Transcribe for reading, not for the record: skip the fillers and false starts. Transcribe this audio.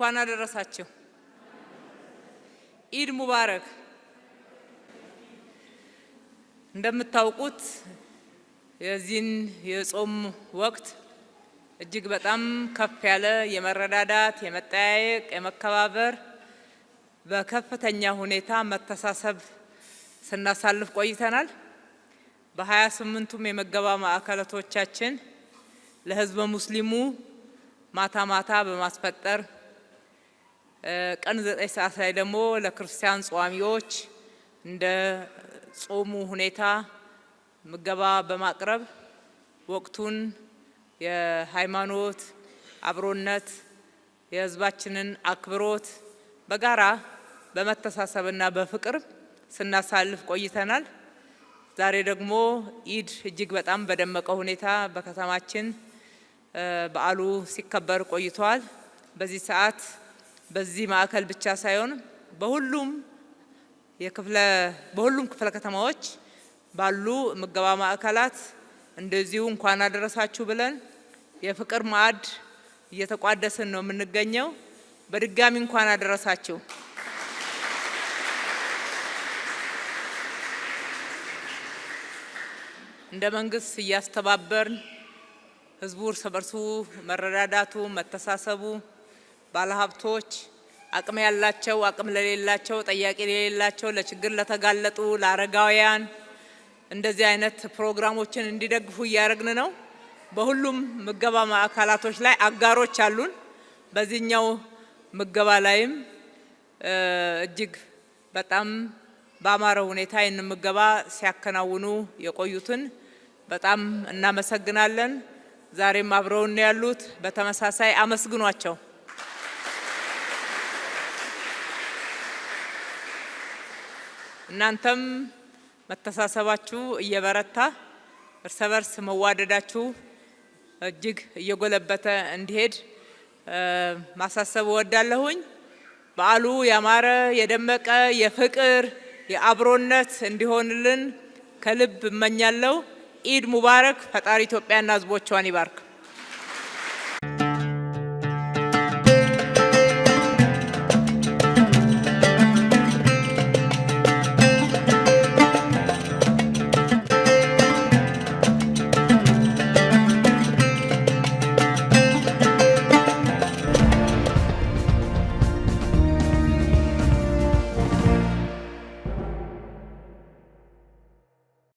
እንኳን አደረሳችሁ። ኢድ ሙባረክ። እንደምታውቁት የዚህን የጾም ወቅት እጅግ በጣም ከፍ ያለ የመረዳዳት፣ የመጠያየቅ፣ የመከባበር በከፍተኛ ሁኔታ መተሳሰብ ስናሳልፍ ቆይተናል። በ28ቱም የምገባ ማዕከላቶቻችን ለህዝበ ሙስሊሙ ማታ ማታ በማስፈጠር ቀን 9 ሰዓት ላይ ደግሞ ለክርስቲያን ጿሚዎች እንደ ጾሙ ሁኔታ ምገባ በማቅረብ ወቅቱን የሃይማኖት አብሮነት የህዝባችንን አክብሮት በጋራ በመተሳሰብና በፍቅር ስናሳልፍ ቆይተናል። ዛሬ ደግሞ ኢድ እጅግ በጣም በደመቀ ሁኔታ በከተማችን በዓሉ ሲከበር ቆይቷል። በዚህ ሰዓት በዚህ ማዕከል ብቻ ሳይሆን በሁሉም ክፍለ ከተማዎች ባሉ ምገባ ማዕከላት እንደዚሁ እንኳን አደረሳችሁ ብለን የፍቅር ማዕድ እየተቋደስን ነው የምንገኘው። በድጋሚ እንኳን አደረሳችሁ። እንደ መንግስት እያስተባበርን ህዝቡ እርስ በርሱ መረዳዳቱ፣ መተሳሰቡ፣ ባለሀብቶች አቅም ያላቸው አቅም ለሌላቸው፣ ጠያቂ ለሌላቸው፣ ለችግር ለተጋለጡ፣ ለአረጋውያን እንደዚህ አይነት ፕሮግራሞችን እንዲደግፉ እያደረግን ነው። በሁሉም ምገባ ማዕከላቶች ላይ አጋሮች አሉን። በዚህኛው ምገባ ላይም እጅግ በጣም በአማረ ሁኔታ ይህን ምገባ ሲያከናውኑ የቆዩትን በጣም እናመሰግናለን። ዛሬም አብረውን ያሉት በተመሳሳይ አመስግኗቸው። እናንተም መተሳሰባችሁ እየበረታ እርስ በርስ መዋደዳችሁ እጅግ እየጎለበተ እንዲሄድ ማሳሰብ እወዳለሁኝ። በዓሉ ያማረ የደመቀ የፍቅር የአብሮነት እንዲሆንልን ከልብ እመኛለሁ። ኢድ ሙባረክ። ፈጣሪ ኢትዮጵያና ሕዝቦቿን ይባርክ።